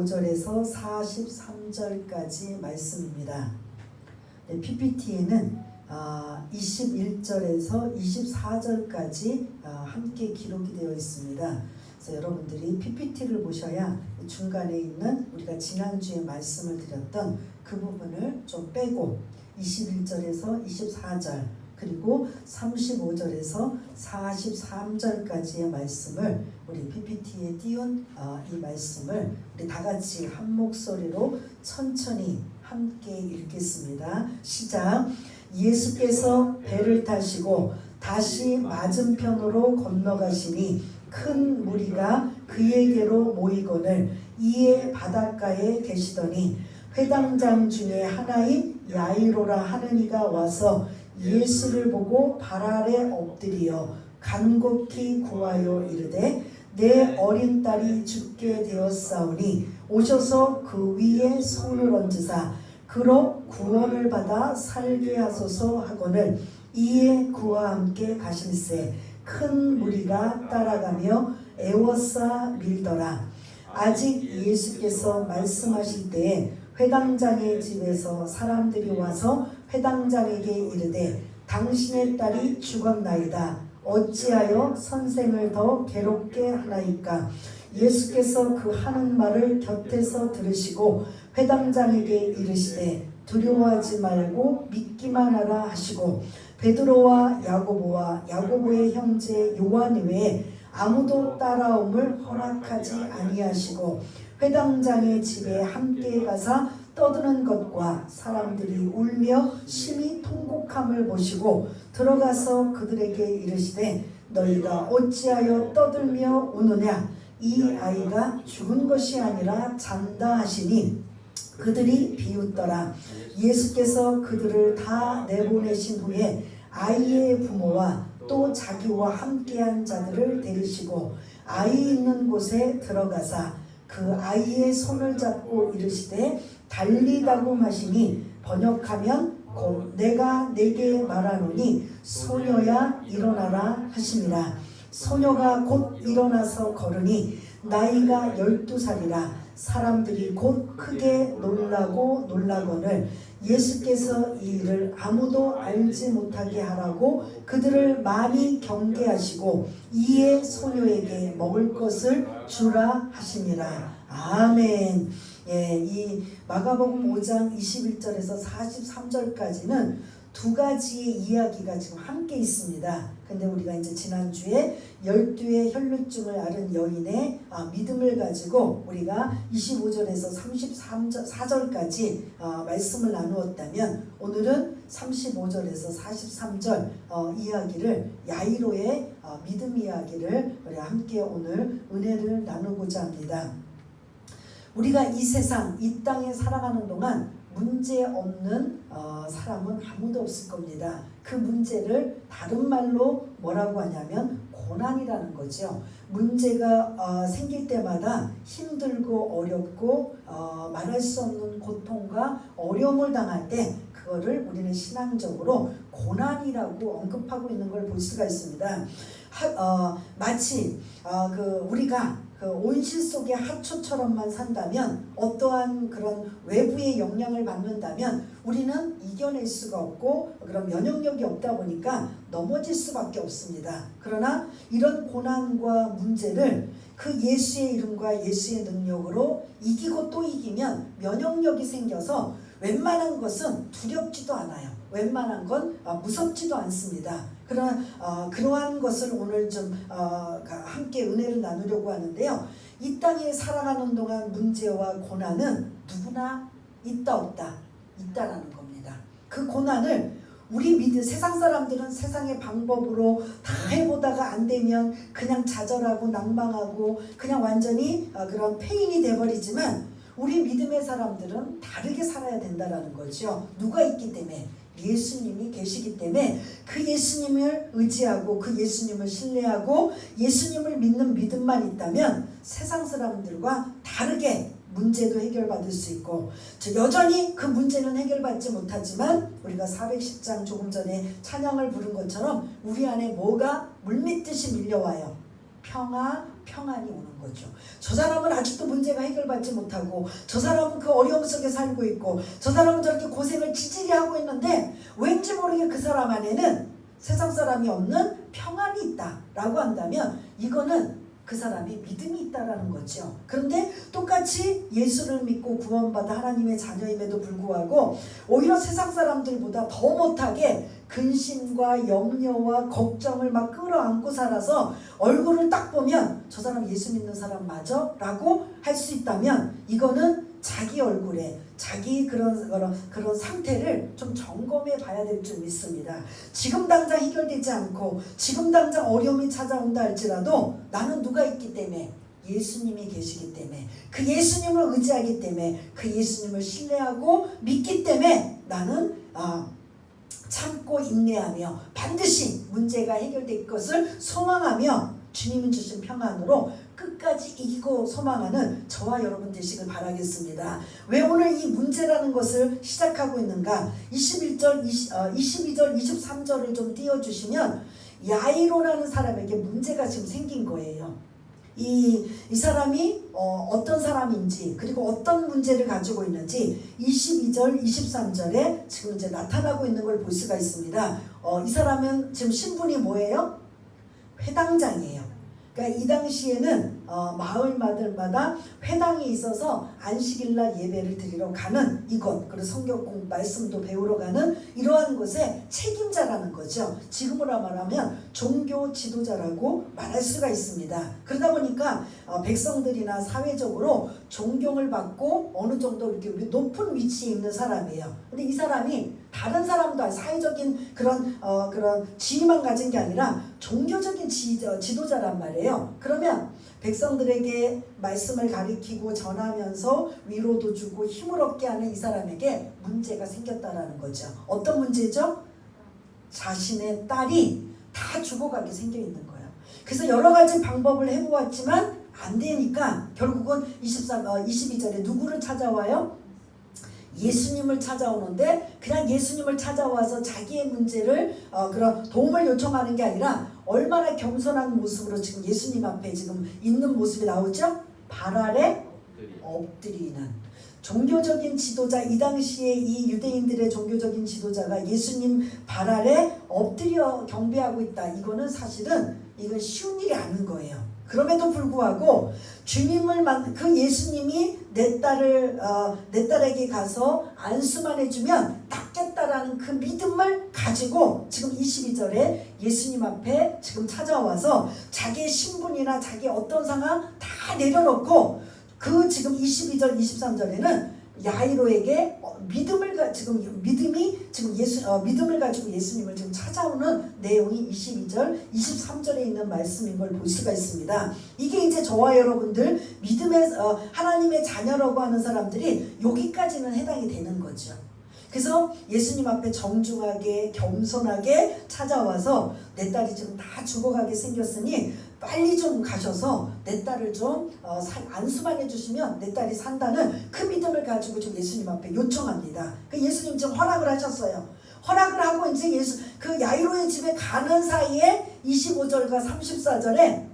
5절에서 43절까지 말씀입니다. PPT에는 21절에서 24절까지 함께 기록이 되어 있습니다. 그래서 여러분들이 PPT를 보셔야 중간에 있는 우리가 지난주에 말씀을 드렸던 그 부분을 좀 빼고 21절에서 24절 그리고 35절에서 43절까지의 말씀을 우리 PPT에 띄운 이 말씀을 우리 다 같이 한 목소리로 천천히 함께 읽겠습니다. 시작. 예수께서 배를 타시고 다시 맞은편으로 건너가시니 큰 무리가 그에게로 모이거늘 이에 바닷가에 계시더니 회당장 중에 하나인 야이로라 하는 이가 와서 예수를 보고 발 아래 엎드리어 간곡히 구하여 이르되 내 어린 딸이 죽게 되었사오니 오셔서 그 위에 손을 얹으사 그로 구원을 받아 살게 하소서 하거늘 이에 그와 함께 가실새 큰 무리가 따라가며 애워싸 밀더라. 아직 예수께서 말씀하실 때에 회당장의 집에서 사람들이 와서 회당장에게 이르되 당신의 딸이 죽었나이다. 어찌하여 선생을 더 괴롭게 하나이까? 예수께서 그 하는 말을 곁에서 들으시고 회당장에게 이르시되 두려워하지 말고 믿기만 하라 하시고 베드로와 야고보와 야고보의 형제 요한 외에 아무도 따라옴을 허락하지 아니하시고 회당장의 집에 함께 가사 떠드는 것과 사람들이 울며 심히 통곡함을 보시고 들어가서 그들에게 이르시되 너희가 어찌하여 떠들며 우느냐? 이 아이가 죽은 것이 아니라 잔다 하시니 그들이 비웃더라. 예수께서 그들을 다 내보내신 후에 아이의 부모와 또 자기와 함께한 자들을 데리시고 아이 있는 곳에 들어가사 그 아이의 손을 잡고 이르시되 달리다고 하시니 번역하면 곧 내가 내게 말하노니 소녀야 일어나라 하심이라. 소녀가 곧 일어나서 걸으니 나이가 12살이라 사람들이 곧 크게 놀라거늘 예수께서 이 일을 아무도 알지 못하게 하라고 그들을 많이 경계하시고 이에 소녀에게 먹을 것을 주라 하시니라. 아멘. 이 마가복음 5장 21절에서 43절까지는 두 가지의 이야기가 지금 함께 있습니다. 근데 우리가 이제 지난주에 12의 혈루증을 앓은 여인의 믿음을 가지고 우리가 25절에서 34절까지 말씀을 나누었다면 오늘은 35절에서 43절 이야기를 야이로의 믿음 이야기를 우리 함께 오늘 은혜를 나누고자 합니다. 우리가 이 세상, 이 땅에 살아가는 동안 문제 없는 사람은 아무도 없을 겁니다. 그 문제를 다른 말로 뭐라고 하냐면 고난이라는 거죠. 문제가 생길 때마다 힘들고 어렵고 말할 수 없는 고통과 어려움을 당할 때 그거를 우리는 신앙적으로 고난이라고 언급하고 있는 걸 볼 수가 있습니다. 마치 우리가 그 온실 속의 하초처럼만 산다면 어떠한 그런 외부의 영향을 받는다면 우리는 이겨낼 수가 없고 그런 면역력이 없다 보니까 넘어질 수밖에 없습니다. 그러나 이런 고난과 문제를 그 예수의 이름과 예수의 능력으로 이기고 또 이기면 면역력이 생겨서 웬만한 것은 두렵지도 않아요. 웬만한 건 무섭지도 않습니다. 그러한 것을 오늘 좀 함께 은혜를 나누려고 하는데요. 이 땅에 살아가는 동안 문제와 고난은 누구나 있다 없다 있다라는 겁니다. 그 고난을 우리 세상 사람들은 세상의 방법으로 다 해보다가 안 되면 그냥 좌절하고 낭망하고 그냥 완전히 그런 폐인이 돼버리지만 우리 믿음의 사람들은 다르게 살아야 된다라는 거죠. 누가 있기 때문에? 예수님이 계시기 때문에 그 예수님을 의지하고 그 예수님을 신뢰하고 예수님을 믿는 믿음만 있다면 세상 사람들과 다르게 문제도 해결받을 수 있고 여전히 그 문제는 해결받지 못하지만 우리가 410장 조금 전에 찬양을 부른 것처럼 우리 안에 뭐가 물밀듯이 밀려와요. 평화, 평안이 오는 거죠. 저 사람은 아직도 문제가 해결받지 못하고, 저 사람은 그 어려움 속에 살고 있고, 저 사람은 저렇게 고생을 지질이 하고 있는데 왠지 모르게 그 사람 안에는 세상 사람이 없는 평안이 있다라고 한다면 이거는 그 사람이 믿음이 있다라는 거죠. 그런데 똑같이 예수를 믿고 구원받아 하나님의 자녀임에도 불구하고 오히려 세상 사람들보다 더 못하게 근심과 염려와 걱정을 막 끌어안고 살아서 얼굴을 딱 보면 저 사람 예수 믿는 사람 맞아? 라고 할 수 있다면 이거는 자기 얼굴에 자기 그런 상태를 좀 점검해 봐야 될 줄 믿습니다. 지금 당장 해결되지 않고 지금 당장 어려움이 찾아온다 할지라도 나는 누가 있기 때문에, 예수님이 계시기 때문에, 그 예수님을 의지하기 때문에, 그 예수님을 신뢰하고 믿기 때문에 나는 참고 인내하며 반드시 문제가 해결될 것을 소망하며 주님이 주신 평안으로 끝까지 이기고 소망하는 저와 여러분 되시길 바라겠습니다. 왜 오늘 이 문제라는 것을 시작하고 있는가? 22절, 23절을 좀 띄워주시면 야이로라는 사람에게 문제가 지금 생긴 거예요. 이 사람이 어떤 사람인지, 그리고 어떤 문제를 가지고 있는지 22절, 23절에 지금 이제 나타나고 있는 걸 볼 수가 있습니다. 이 사람은 지금 신분이 뭐예요? 회당장이에요. 그러니까 이 당시에는 마을마다 회당이 있어서 안식일날 예배를 드리러 가는 이곳, 그리고 성경 말씀도 배우러 가는 이러한 곳의 책임자라는 거죠. 지금으로 말하면 종교 지도자라고 말할 수가 있습니다. 그러다 보니까 백성들이나 사회적으로 존경을 받고 어느 정도 이렇게 높은 위치에 있는 사람이에요. 근데 이 사람이 다른 사람도 사회적인 그런 지위만 가진 게 아니라 종교적인 지도자란 말이에요. 그러면 백성들에게 말씀을 가리키고 전하면서 위로도 주고 힘을 얻게 하는 이 사람에게 문제가 생겼다라는 거죠. 어떤 문제죠? 자신의 딸이 다 죽어가게 생겨 있는 거예요. 그래서 여러 가지 방법을 해보았지만 안 되니까 결국은 22절에 누구를 찾아와요? 예수님을 찾아오는데 그냥 예수님을 찾아와서 자기의 문제를 그런 도움을 요청하는 게 아니라 얼마나 겸손한 모습으로 지금 예수님 앞에 지금 있는 모습이 나오죠? 발 아래 엎드리는 종교적인 지도자, 이 당시에 이 유대인들의 종교적인 지도자가 예수님 발 아래 엎드려 경배하고 있다. 이거는 사실은 이건 쉬운 일이 아닌 거예요. 그럼에도 불구하고 주님을 그 예수님이 내 딸에게 가서 안수만 해주면 낫겠다라는 그 믿음을 가지고 지금 22절에 예수님 앞에 지금 찾아와서 자기의 신분이나 자기 어떤 상황 다 내려놓고 그 지금 22절 23절에는 야이로에게 믿음을 가지고 예수님을 지금 찾아오는 내용이 22절, 23절에 있는 말씀인 걸 볼 수가 있습니다. 이게 이제 저와 여러분들 믿음의 하나님의 자녀라고 하는 사람들이 여기까지는 해당이 되는 거죠. 그래서 예수님 앞에 정중하게 겸손하게 찾아와서 내 딸이 지금 다 죽어가게 생겼으니 빨리 좀 가셔서 내 딸을 좀 안수만 해주시면 내 딸이 산다는 그 믿음을 가지고 좀 예수님 앞에 요청합니다. 그 예수님 지금 허락을 하셨어요. 허락을 하고 이제 그 야이로의 집에 가는 사이에 25절과 34절에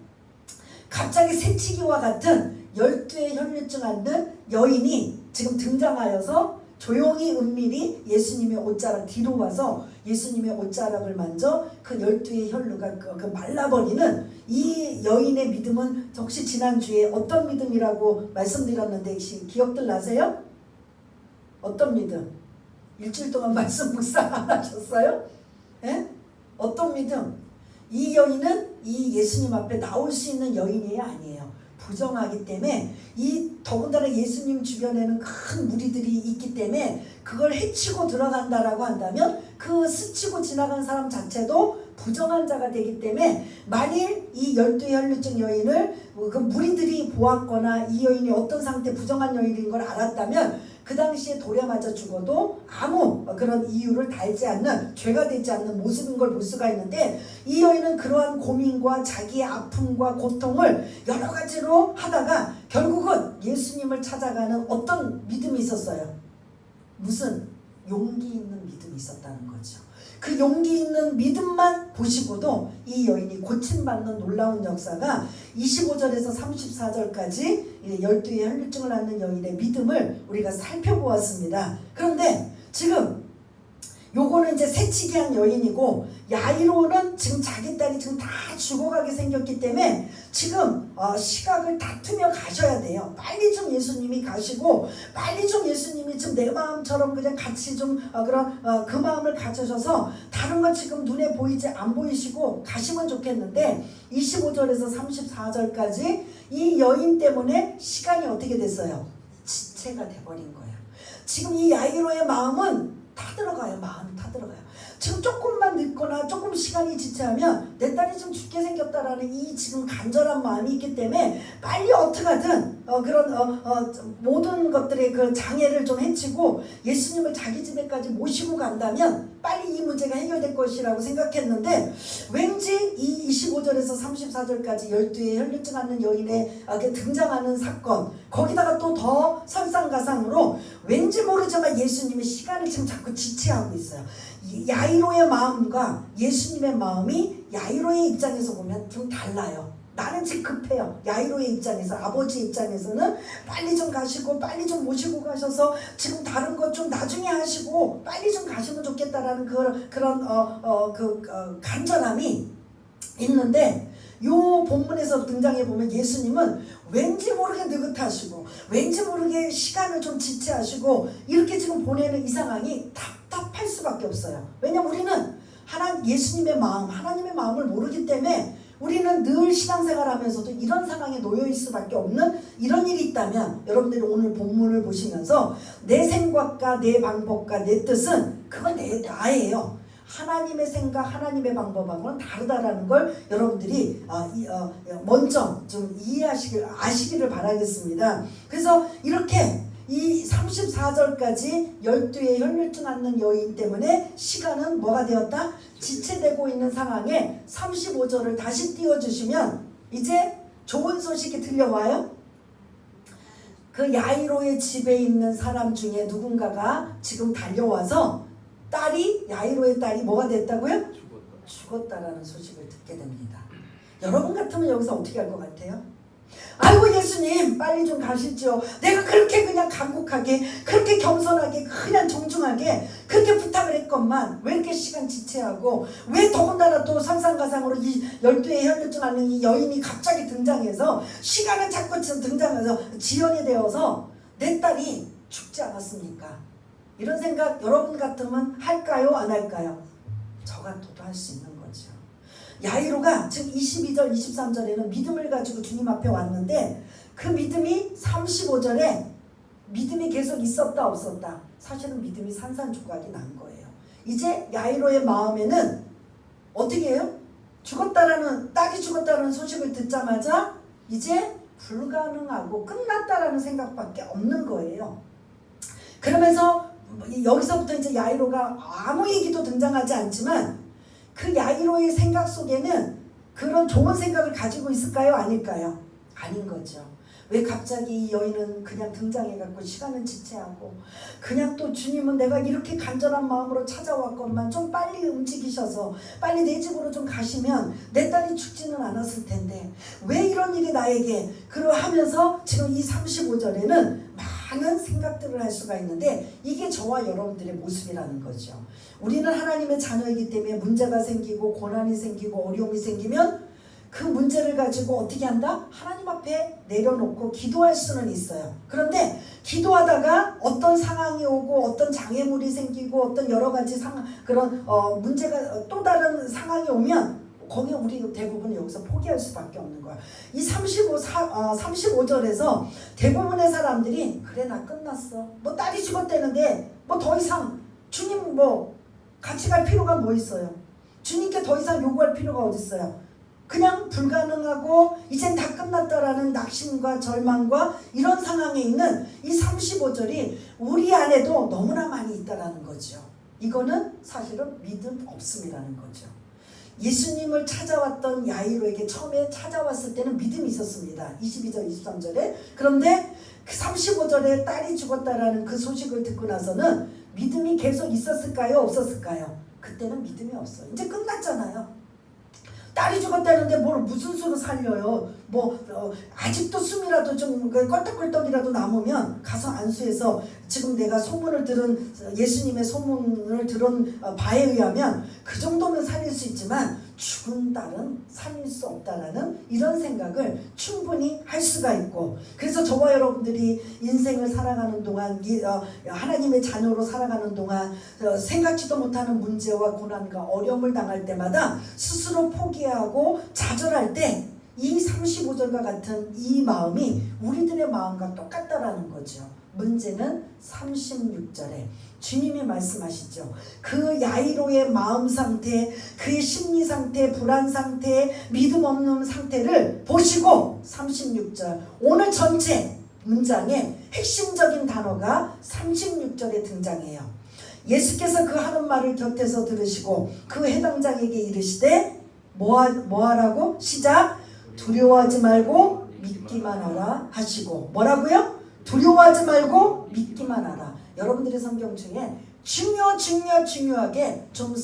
갑자기 새치기와 같은 12의 혈류증 앓는 여인이 지금 등장하여서 조용히 은밀히 예수님의 옷자락 뒤로 와서 예수님의 옷자락을 만져 그 12의 혈루가 말라버리는 이 여인의 믿음은 혹시 지난주에 어떤 믿음이라고 말씀드렸는데 혹시 기억들 나세요? 어떤 믿음? 일주일 동안 말씀 묵상 안 하셨어요? 예? 어떤 믿음? 이 여인은 이 예수님 앞에 나올 수 있는 여인이 아니에요. 부정하기 때문에 더군다나 예수님 주변에는 큰 무리들이 있기 때문에 그걸 해치고 들어간다라고 한다면 그 스치고 지나간 사람 자체도 부정한 자가 되기 때문에 만일 이 12의 혈류증 여인을 그 무리들이 보았거나 이 여인이 어떤 상태 부정한 여인인 걸 알았다면 그 당시에 돌에 맞아 죽어도 아무 그런 이유를 달지 않는, 죄가 되지 않는 모습인 걸 볼 수가 있는데 이 여인은 그러한 고민과 자기의 아픔과 고통을 여러 가지로 하다가 결국은 예수님을 찾아가는 어떤 믿음이 있었어요. 무슨? 용기 있는 믿음이 있었다는 거죠. 그 용기 있는 믿음만 보시고도 이 여인이 고침받는 놀라운 역사가 25절에서 34절까지 12의 혈류증을 앓는 여인의 믿음을 우리가 살펴보았습니다. 그런데 지금 요거는 이제 새치기한 여인이고, 야이로는 지금 자기 딸이 지금 다 죽어가게 생겼기 때문에 지금 시각을 다투며 가셔야 돼요. 빨리 좀 예수님이 가시고, 빨리 좀 예수님이 지금 내 마음처럼 그냥 같이 좀 그 마음을 가져셔서 다른 거 지금 눈에 보이지 안 보이시고 가시면 좋겠는데, 25절에서 34절까지 이 여인 때문에 시간이 어떻게 됐어요? 지체가 돼버린 거예요. 지금 이 야이로의 마음은 타들어가요. 마음이 타들어가요. 지금 조금만 늦거나 조금 시간이 지체하면 내 딸이 좀 죽게 생겼다라는 이 지금 간절한 마음이 있기 때문에 빨리 어떻게든 그런 모든 것들의 그 장애를 좀 해치고 예수님을 자기 집에까지 모시고 간다면 빨리 이 문제가 해결될 것이라고 생각했는데, 왠지 이 25절에서 34절까지 12의 혈류증 앓는 여인의 등장하는 사건, 거기다가 또 더 설상가상으로 왠지 모르지만 예수님의 시간을 지금 자꾸 지체하고 있어요. 야이로의 마음과 예수님의 마음이 야이로의 입장에서 보면 좀 달라요. 나는 지금 급해요. 야이로의 입장에서, 아버지 입장에서는 빨리 좀 가시고 빨리 좀 모시고 가셔서 지금 다른 것 좀 나중에 하시고 빨리 좀 가시면 좋겠다라는 그런 간절함이 있는데, 요 본문에서 등장해 보면 예수님은 왠지 모르게 느긋하시고 왠지 모르게 시간을 좀 지체하시고 이렇게 지금 보내는 이 상황이 답답할 수밖에 없어요. 왜냐면 우리는 예수님의 마음, 하나님의 마음을 모르기 때문에 우리는 늘 신앙생활하면서도 이런 상황에 놓여있을 수밖에 없는 이런 일이 있다면, 여러분들이 오늘 본문을 보시면서 내 생각과 내 방법과 내 뜻은 그건 나예요. 하나님의 생각, 하나님의 방법하고는 다르다라는 걸 여러분들이 먼저 좀 아시기를 바라겠습니다. 그래서 이렇게 이 34절까지 12의 혈류증 앓는 여인 때문에 시간은 뭐가 되었다? 지체되고 있는 상황에 35절을 다시 띄워주시면 이제 좋은 소식이 들려와요. 그 야이로의 집에 있는 사람 중에 누군가가 지금 달려와서 야이로의 딸이 뭐가 됐다고요? 죽었다라는 소식을 듣게 됩니다. 여러분 같으면 여기서 어떻게 할 것 같아요? 아이고 예수님 빨리 좀 가시죠. 내가 그렇게 그냥 간곡하게, 그렇게 겸손하게, 그냥 정중하게 그렇게 부탁을 했건만 왜 이렇게 시간 지체하고, 왜 더군다나 또 설상가상으로 이 12의 혈류증 앓는 이 여인이 갑자기 등장해서 시간을 자꾸 등장해서 지연이 되어서 내 딸이 죽지 않았습니까? 이런 생각 여러분 같으면 할까요? 안 할까요? 저 같아도 할 수 있는 거죠. 야이로가 지금 22절 23절에는 믿음을 가지고 주님 앞에 왔는데, 그 믿음이 35절에 믿음이 계속 있었다 없었다? 사실은 믿음이 산산조각이 난 거예요. 이제 야이로의 마음에는 어떻게 해요? 딸이 죽었다는 소식을 듣자마자 이제 불가능하고 끝났다라는 생각밖에 없는 거예요. 그러면서 여기서부터 이제 야이로가 아무 얘기도 등장하지 않지만, 그 야이로의 생각 속에는 그런 좋은 생각을 가지고 있을까요? 아닐까요? 아닌 거죠. 왜 갑자기 이 여인은 그냥 등장해갖고 시간을 지체하고, 그냥 또 주님은 내가 이렇게 간절한 마음으로 찾아왔건만 좀 빨리 움직이셔서 빨리 내 집으로 좀 가시면 내 딸이 죽지는 않았을 텐데 왜 이런 일이 나에게, 그러하면서 지금 이 35절에는 많은 생각들을 할 수가 있는데, 이게 저와 여러분들의 모습이라는 거죠. 우리는 하나님의 자녀이기 때문에 문제가 생기고 고난이 생기고 어려움이 생기면 그 문제를 가지고 어떻게 한다? 하나님 앞에 내려놓고 기도할 수는 있어요. 그런데 기도하다가 어떤 상황이 오고 어떤 장애물이 생기고 어떤 여러 가지 문제가 또 다른 상황이 오면 거기 우리 대부분 여기서 포기할 수밖에 없는 거야. 이 35절에서 대부분의 사람들이 그래 나 끝났어. 뭐 딸이 죽었다는데 뭐 더 이상 주님 뭐 같이 갈 필요가 뭐 있어요. 주님께 더 이상 요구할 필요가 어디 있어요. 그냥 불가능하고 이젠 다 끝났다라는 낙심과 절망과 이런 상황에 있는 이 35절이 우리 안에도 너무나 많이 있다라는 거죠. 이거는 사실은 믿음 없음이라는 거죠. 예수님을 찾아왔던 야이로에게 처음에 찾아왔을 때는 믿음이 있었습니다. 22절 23절에. 그런데 그 35절에 딸이 죽었다라는 그 소식을 듣고 나서는 믿음이 계속 있었을까요? 없었을까요? 그때는 믿음이 없어요. 이제 끝났잖아요. 딸이 죽었다는데 뭘 무슨 수로 살려요? 아직도 숨이라도 좀 껄떡껄떡이라도 남으면 가서 안수해서, 지금 내가 소문을 들은, 예수님의 소문을 들은 바에 의하면 그 정도면 살릴 수 있지만 죽은 딸은 살릴 수 없다라는 이런 생각을 충분히 할 수가 있고, 그래서 저와 여러분들이 인생을 살아가는 동안, 하나님의 자녀로 살아가는 동안 생각지도 못하는 문제와 고난과 어려움을 당할 때마다 스스로 포기하고 좌절할 때 이 35절과 같은 이 마음이 우리들의 마음과 똑같다라는 거죠. 문제는 36절에 주님이 말씀하시죠. 그 야이로의 마음 상태, 그의 심리 상태, 불안 상태, 믿음 없는 상태를 보시고 36절, 오늘 전체 문장의 핵심적인 단어가 36절에 등장해요. 예수께서 그 하는 말을 곁에서 들으시고 그 해당장에게 이르시되 뭐하라고? 시작! 두려워하지 말고 믿기만 하라 하시고, 뭐라고요? 두려워하지 말고 믿기만 하라. 여러분들의 성경 중에 중요하게 좀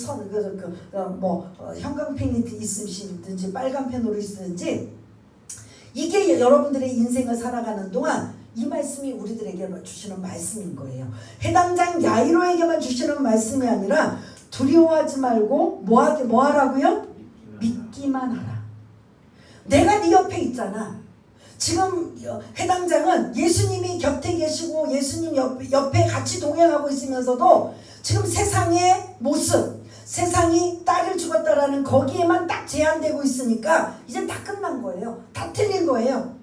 형광펜이 있으시든지 빨간 펜으로 있으든지, 이게 여러분들의 인생을 살아가는 동안 이 말씀이 우리들에게 주시는 말씀인 거예요. 해당장 야이로에게만 주시는 말씀이 아니라 두려워하지 말고 뭐 하라고요? 믿기만 하라. 내가 네 옆에 있잖아. 지금 해당장은 예수님이 곁에 계시고 예수님 옆에 같이 동행하고 있으면서도 지금 세상의 모습, 세상이 딸을 죽었다라는 거기에만 딱 제한되고 있으니까 이제 다 끝난 거예요. 다 틀린 거예요.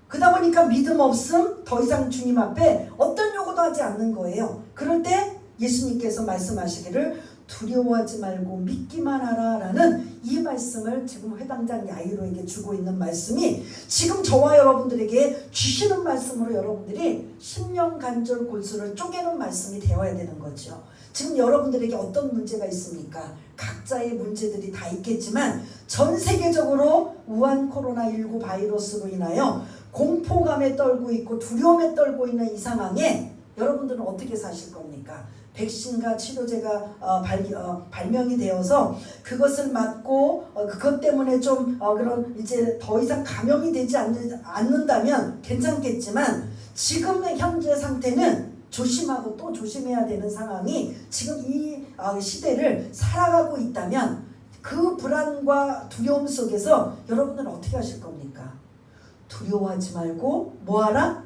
그러다 보니까 믿음 없음, 더 이상 주님 앞에 어떤 요구도 하지 않는 거예요. 그럴 때 예수님께서 말씀하시기를 두려워하지 말고 믿기만 하라 라는 이 말씀을 지금 회당장 야이로에게 주고 있는 말씀이 지금 저와 여러분들에게 주시는 말씀으로 여러분들이 심령간절 골수를 쪼개는 말씀이 되어야 되는 거죠. 지금 여러분들에게 어떤 문제가 있습니까? 각자의 문제들이 다 있겠지만 전 세계적으로 우한 코로나19 바이러스로 인하여 공포감에 떨고 있고 두려움에 떨고 있는 이 상황에 여러분들은 어떻게 사실 겁니까? 백신과 치료제가 발명이 되어서 그것을 맞고 그것 때문에 좀 그런 이제 더 이상 감염이 되지 않는다면 괜찮겠지만 지금 현재 상태는 조심하고 또 조심해야 되는 상황이 지금 이 시대를 살아가고 있다면 그 불안과 두려움 속에서 여러분들은 어떻게 하실 겁니까? 두려워하지 말고 뭐하라?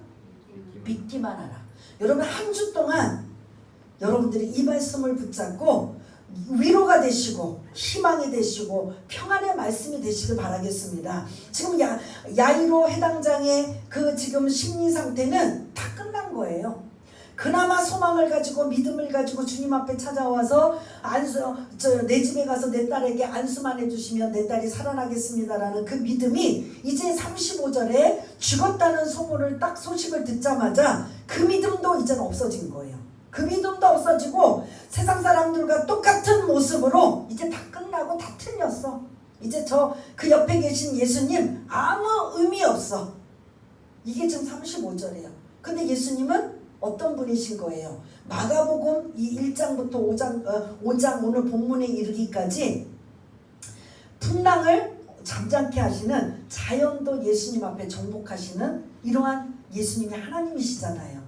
믿기만 하라. 여러분 한 주 동안 여러분들이 이 말씀을 붙잡고 위로가 되시고 희망이 되시고 평안의 말씀이 되시길 바라겠습니다. 지금 야이로 해당장의 그 지금 심리 상태는 다 끝난 거예요. 그나마 소망을 가지고 믿음을 가지고 주님 앞에 찾아와서 내 집에 가서 내 딸에게 안수만 해주시면 내 딸이 살아나겠습니다라는 그 믿음이 이제 35절에 죽었다는 소문을 딱 소식을 듣자마자 그 믿음도 이제는 없어진 거예요. 그 믿음도 없어지고 세상 사람들과 똑같은 모습으로 이제 다 끝나고 다 틀렸어. 이제 그 옆에 계신 예수님 아무 의미 없어. 이게 지금 35절이에요. 근데 예수님은 어떤 분이신 거예요? 마가복음 이 1장부터 5장 오늘 본문에 이르기까지 풍랑을 잠잠케 하시는, 자연도 예수님 앞에 정복하시는 이러한 예수님이 하나님이시잖아요.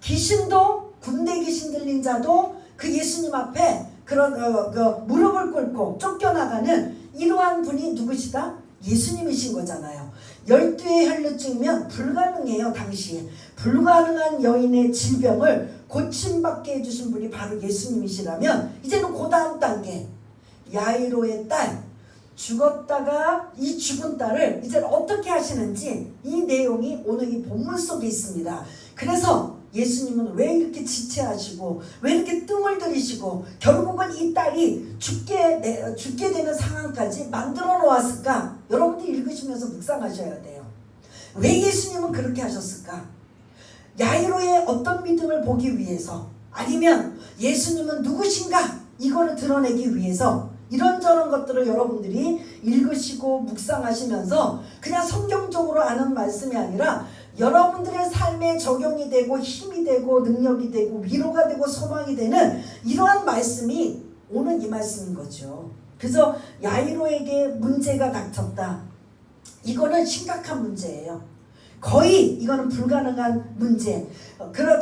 귀신도, 군대 귀신 들린 자도 그 예수님 앞에 그런 무릎을 꿇고 쫓겨나가는 이러한 분이 누구시다? 예수님이신 거잖아요. 12의 혈루증이면 불가능해요. 당시에 불가능한 여인의 질병을 고침받게 해주신 분이 바로 예수님이시라면 이제는 그 다음 단계 야이로의 딸, 죽었다가 이 죽은 딸을 이제 어떻게 하시는지 이 내용이 오늘 이 본문 속에 있습니다. 그래서 예수님은 왜 이렇게 지체하시고 왜 이렇게 뜸을 들이시고 결국은 이 딸이 죽게 되는 상황까지 만들어 놓았을까? 여러분들 읽으시면서 묵상하셔야 돼요. 왜 예수님은 그렇게 하셨을까? 야이로의 어떤 믿음을 보기 위해서, 아니면 예수님은 누구신가? 이거를 드러내기 위해서 이런저런 것들을 여러분들이 읽으시고 묵상하시면서 그냥 성경적으로 아는 말씀이 아니라 여러분들의 삶에 적용이 되고 힘이 되고 능력이 되고 위로가 되고 소망이 되는 이러한 말씀이 오늘 이 말씀인 거죠. 그래서 야이로에게 문제가 닥쳤다. 이거는 심각한 문제예요. 거의 이거는 불가능한 문제.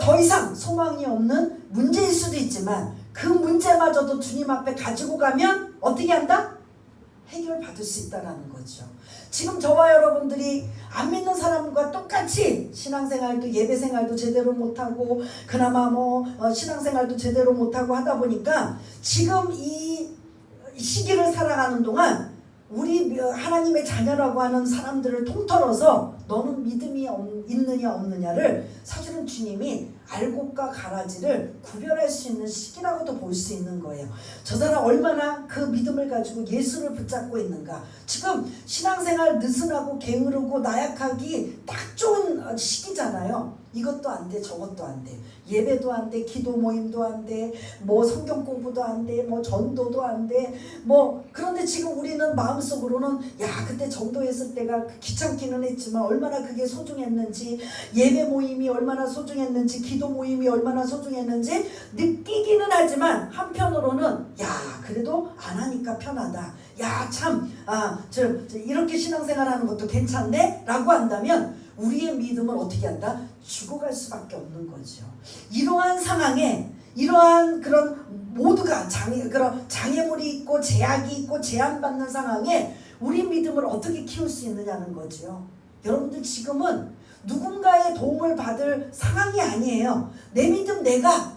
더 이상 소망이 없는 문제일 수도 있지만 그 문제마저도 주님 앞에 가지고 가면 어떻게 한다? 해결받을 수 있다는 거죠. 지금 저와 여러분들이 안 믿는 사람과 똑같이 신앙생활도 예배생활도 제대로 못하고 그나마 신앙생활도 제대로 못하고 하다 보니까 지금 이 시기를 살아가는 동안 우리 하나님의 자녀라고 하는 사람들을 통틀어서 너는 믿음이 있느냐 없느냐를 사실은 주님이 알곡과 가라지를 구별할 수 있는 시기라고도 볼 수 있는 거예요. 저 사람 얼마나 그 믿음을 가지고 예수를 붙잡고 있는가. 지금 신앙생활 느슨하고 게으르고 나약하기 딱 좋은 시기잖아요. 이것도 안 돼, 저것도 안 돼. 예배도 안 돼, 기도 모임도 안 돼, 성경 공부도 안 돼, 전도도 안 돼. 그런데 지금 우리는 마음속으로는 그때 전도했을 때가 귀찮기는 했지만 얼마나 그게 소중했는지, 예배 모임이 얼마나 소중했는지, 기도 모임이 얼마나 소중했는지 느끼기는 하지만 한편으로는 그래도 안 하니까 편하다. 이렇게 신앙생활 하는 것도 괜찮네? 라고 한다면 우리의 믿음은 어떻게 한다? 죽어갈 수밖에 없는 거죠. 이러한 상황에 이러한 그런 모두가 그런 장애물이 있고 제약이 있고 제한받는 상황에 우리 믿음을 어떻게 키울 수 있느냐는 거죠. 여러분들 지금은 누군가의 도움을 받을 상황이 아니에요. 내 믿음 내가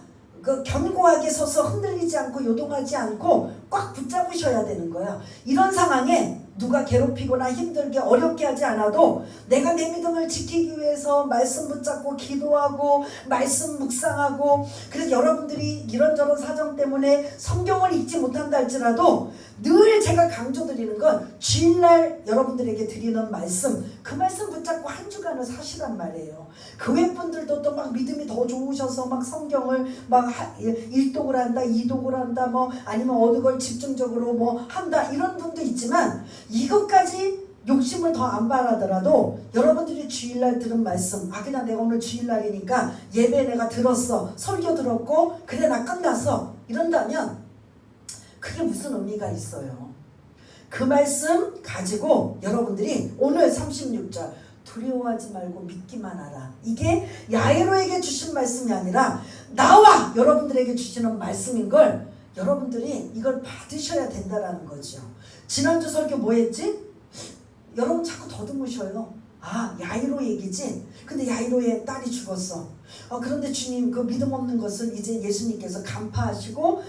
견고하게 서서 흔들리지 않고 요동하지 않고 꽉 붙잡으셔야 되는 거야. 이런 상황에 누가 괴롭히거나 힘들게 어렵게 하지 않아도 내가 내 믿음을 지키기 위해서 말씀 붙잡고 기도하고 말씀 묵상하고, 그래서 여러분들이 이런저런 사정 때문에 성경을 읽지 못한다 할지라도 늘 제가 강조드리는 건 주일날 여러분들에게 드리는 말씀, 그 말씀 붙잡고 한 주간을 사시란 말이에요. 교회 분들도 또 막 믿음이 더 좋으셔서 막 성경을 막 1독을 한다, 2독을 한다, 아니면 어느 걸 집중적으로 한다, 이런 분도 있지만 이것까지 욕심을 더 안 바라더라도 여러분들이 주일날 들은 말씀, 그냥 내가 오늘 주일날이니까 예배 내가 들었어, 설교 들었고 그래 나 끝났어, 이런다면 그게 무슨 의미가 있어요? 그 말씀 가지고 여러분들이 오늘 36절 두려워하지 말고 믿기만 하라. 이게 야이로에게 주신 말씀이 아니라 나와 여러분들에게 주시는 말씀인 걸 여러분들이 이걸 받으셔야 된다라는 거죠. 지난주 설교 뭐 했지? 여러분 자꾸 더듬으셔요. 야이로 얘기지? 근데 야이로의 딸이 죽었어. 그런데 주님 그 믿음 없는 것을 이제 예수님께서 간파하시고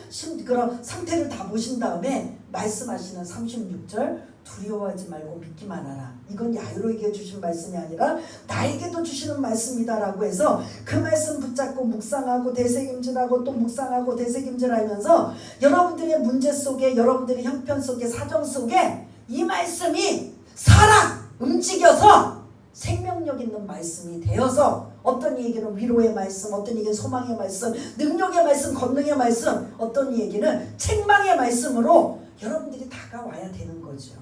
그런 상태를 다 보신 다음에 말씀하시는 36절 두려워하지 말고 믿기만 하라. 이건 야이로에게 주신 말씀이 아니라 나에게도 주시는 말씀이다라고 해서 그 말씀 붙잡고 묵상하고 되새김질하고 또 묵상하고 되새김질하면서 여러분들의 문제 속에, 여러분들의 형편 속에, 사정 속에 이 말씀이 살아 움직여서 생명력 있는 말씀이 되어서 어떤 이에게는 위로의 말씀, 어떤 이에게는 소망의 말씀, 능력의 말씀, 권능의 말씀, 어떤 이에게는 책망의 말씀으로 여러분들이 다가와야 되는 거죠.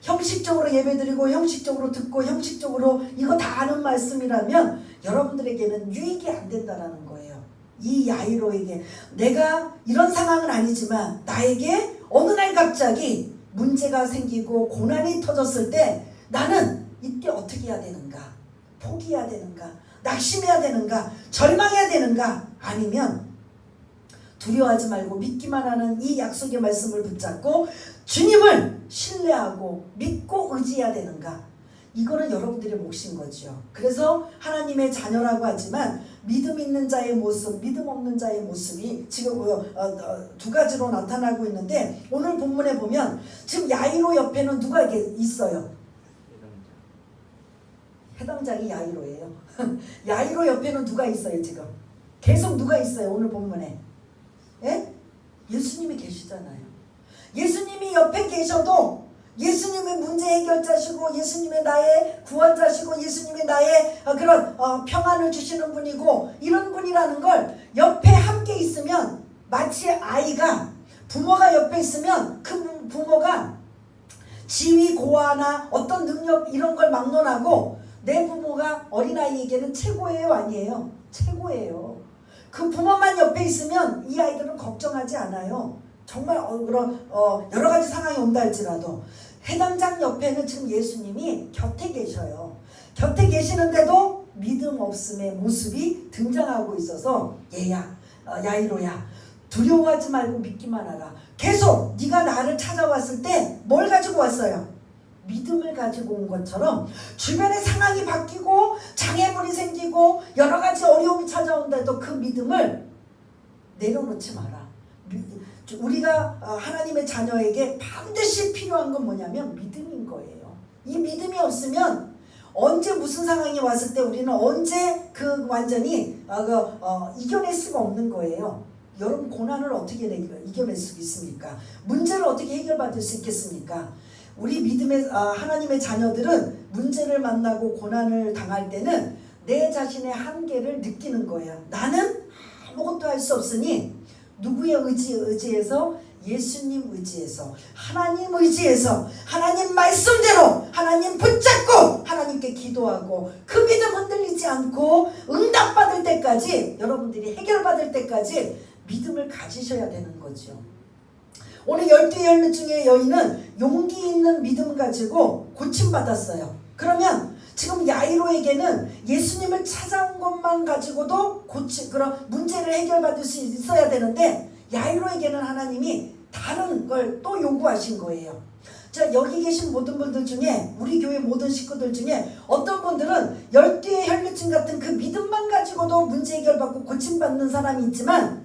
형식적으로 예배드리고 형식적으로 듣고 형식적으로 이거 다 아는 말씀이라면 여러분들에게는 유익이 안 된다는 거예요. 이 야이로에게 내가 이런 상황은 아니지만 나에게 어느 날 갑자기 문제가 생기고 고난이 터졌을 때 나는 이때 어떻게 해야 되는가? 포기해야 되는가? 낙심해야 되는가? 절망해야 되는가? 아니면 두려워하지 말고 믿기만 하는 이 약속의 말씀을 붙잡고 주님을 신뢰하고 믿고 의지해야 되는가? 이거는 여러분들의 몫인 거죠. 그래서 하나님의 자녀라고 하지만 믿음 있는 자의 모습, 믿음 없는 자의 모습이 지금 두 가지로 나타나고 있는데, 오늘 본문에 보면 지금 야이로 옆에는 누가 있어요? 해당장이 야이로예요. 야이로 옆에는 누가 있어요? 지금 계속 누가 있어요? 오늘 본문에 예수님이 계시잖아요. 예수님이 옆에 계셔도 예수님의 문제 해결자시고 예수님의 나의 구원자시고 예수님이 나의 그런 평안을 주시는 분이고 이런 분이라는 걸 옆에 함께 있으면, 마치 아이가 부모가 옆에 있으면 그 부모가 지위 고하나 어떤 능력 이런 걸 막론하고 내 부모가 어린아이에게는 최고예요, 아니에요? 최고예요. 그 부모만 옆에 있으면 이 아이들은 걱정하지 않아요. 정말 여러 가지 상황이 온다 할지라도 해당장 옆에는 지금 예수님이 곁에 계셔요. 곁에 계시는데도 믿음 없음의 모습이 등장하고 있어서 얘야, 야이로야, 두려워하지 말고 믿기만 하라. 계속 네가 나를 찾아왔을 때 뭘 가지고 왔어요? 믿음을 가지고 온 것처럼 주변의 상황이 바뀌고 장애물이 생기고 여러 가지 어려움이 찾아온다도 그 믿음을 내려놓지 마라. 우리가 하나님의 자녀에게 반드시 필요한 건 뭐냐면 믿음인 거예요. 이 믿음이 없으면 언제 무슨 상황이 왔을 때 우리는 언제 그 완전히 이겨낼 수가 없는 거예요. 여러분 고난을 어떻게 이겨낼 수 있습니까? 문제를 어떻게 해결받을 수 있겠습니까? 우리 믿음의 하나님의 자녀들은 문제를 만나고 고난을 당할 때는 내 자신의 한계를 느끼는 거예요. 나는 아무것도 할 수 없으니 누구의 의지에서? 예수님 의지에서, 하나님 의지에서, 하나님 말씀대로 하나님 붙잡고 하나님께 기도하고 그 믿음 흔들리지 않고 응답받을 때까지, 여러분들이 해결받을 때까지 믿음을 가지셔야 되는 거죠. 오늘 12 열매 중에 여인은 용기 있는 믿음 가지고 고침받았어요. 그러면 지금 야이로에게는 예수님을 찾아온 것만 가지고도 그런 문제를 해결받을 수 있어야 되는데 야이로에게는 하나님이 다른 걸 또 요구하신 거예요. 자, 여기 계신 모든 분들 중에, 우리 교회 모든 식구들 중에 어떤 분들은 12의 혈류증 같은 그 믿음만 가지고도 문제 해결받고 고침받는 사람이 있지만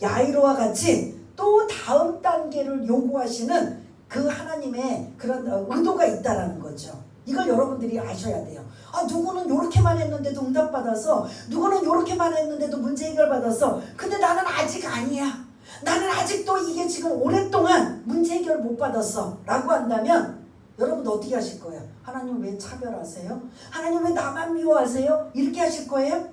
야이로와 같이 또 다음 단계를 요구하시는 그 하나님의 그런 의도가 있다라는 거죠. 이걸 여러분들이 아셔야 돼요. 누구는 요렇게만 했는데도 응답받아서, 누구는 요렇게만 했는데도 문제 해결받아서, 근데 나는 아직 아니야. 나는 아직도 이게 지금 오랫동안 문제 해결 못 받았어 라고 한다면 여러분 어떻게 하실 거예요? 하나님 왜 차별하세요? 하나님 왜 나만 미워하세요? 이렇게 하실 거예요?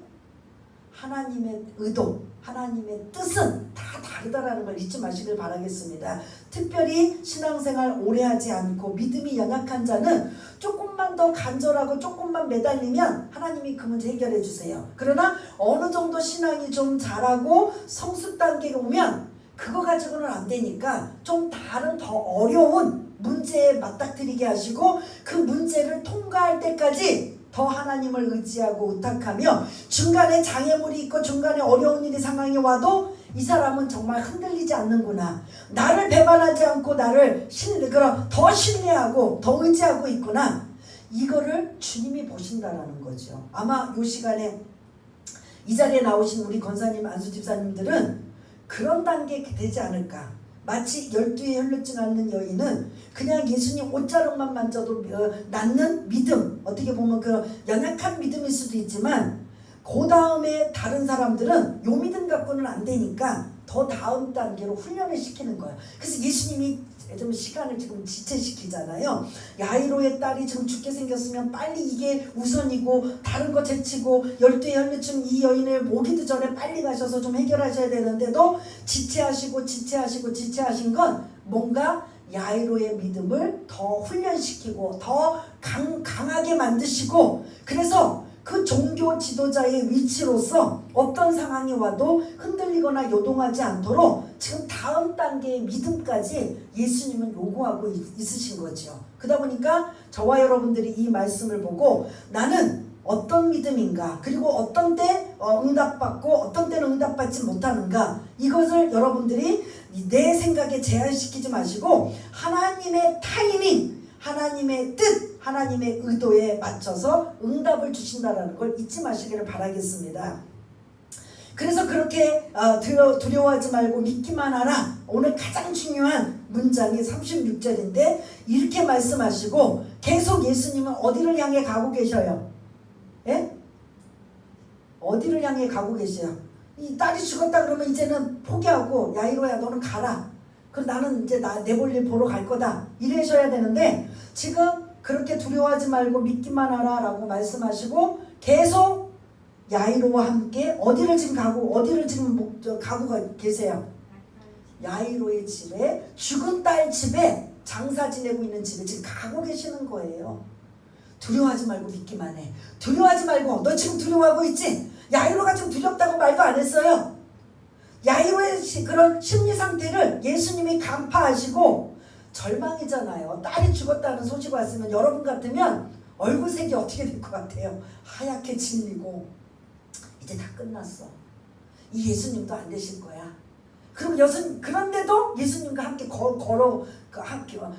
하나님의 의도, 하나님의 뜻은 다 다르다라는 걸 잊지 마시길 바라겠습니다. 특별히 신앙생활 오래 하지 않고 믿음이 연약한 자는 조금만 더 간절하고 조금만 매달리면 하나님이 그 문제 해결해 주세요. 그러나 어느 정도 신앙이 좀 자라고 성숙 단계가 오면 그거 가지고는 안 되니까 좀 다른 더 어려운 문제에 맞닥뜨리게 하시고 그 문제를 통과할 때까지 더 하나님을 의지하고 의탁하며 중간에 장애물이 있고 중간에 어려운 일이 상황이 와도 이 사람은 정말 흔들리지 않는구나. 나를 배반하지 않고 나를 더 신뢰하고 더 의지하고 있구나. 이거를 주님이 보신다라는 거죠. 아마 이 시간에 이 자리에 나오신 우리 권사님, 안수 집사님들은 그런 단계 되지 않을까. 마치 12의 혈류증 앓는 여인은 그냥 예수님 옷자락만 만져도 낫는 믿음, 어떻게 보면 그 연약한 믿음일 수도 있지만 그 다음에 다른 사람들은 요 믿음 갖고는 안 되니까 더 다음 단계로 훈련을 시키는 거예요. 그래서 예수님이 좀 시간을 지금 지체시키잖아요. 야이로의 딸이 지금 죽게 생겼으면 빨리 이게 우선이고 다른 거 제치고 12의 혈류증 이 여인을 오기도 전에 빨리 가셔서 좀 해결하셔야 되는데도 지체하신 건 뭔가 야이로의 믿음을 더 훈련시키고 더 강하게 만드시고, 그래서 그 종교 지도자의 위치로서 어떤 상황이 와도 흔들리거나 요동하지 않도록 지금 다음 단계의 믿음까지 예수님은 요구하고 있으신 거죠. 그러다 보니까 저와 여러분들이 이 말씀을 보고 나는 어떤 믿음인가, 그리고 어떤 때 응답받고 어떤 때는 응답받지 못하는가, 이것을 여러분들이 내 생각에 제한시키지 마시고 하나님의 타이밍, 하나님의 뜻, 하나님의 의도에 맞춰서 응답을 주신다는 걸 잊지 마시기를 바라겠습니다. 그래서 그렇게 두려워하지 말고 믿기만 하라. 오늘 가장 중요한 문장이 36절인데 이렇게 말씀하시고 계속 예수님은 어디를 향해 가고 계셔요? 예? 어디를 향해 가고 계셔요? 이 딸이 죽었다 그러면 이제는 포기하고 야이로야 너는 가라. 그럼 나는 이제 내 볼일 보러 갈 거다. 이러셔야 되는데 지금 그렇게 두려워하지 말고 믿기만 하라 라고 말씀하시고 계속 야이로와 함께 어디를 지금 가고 계세요? 야이로의 집에, 죽은 딸 집에, 장사 지내고 있는 집에 지금 가고 계시는 거예요. 두려워하지 말고 믿기만 해. 두려워하지 말고. 너 지금 두려워하고 있지? 야이로가 지금 두렵다고 말도 안 했어요. 야이로의 그런 심리 상태를 예수님이 간파하시고, 절망이잖아요. 딸이 죽었다는 소식 왔으면 여러분 같으면 얼굴색이 어떻게 될 것 같아요? 하얗게 질리고 이제 다 끝났어. 이 예수님도 안 되실 거야. 그럼 그런데도 예수님과 함께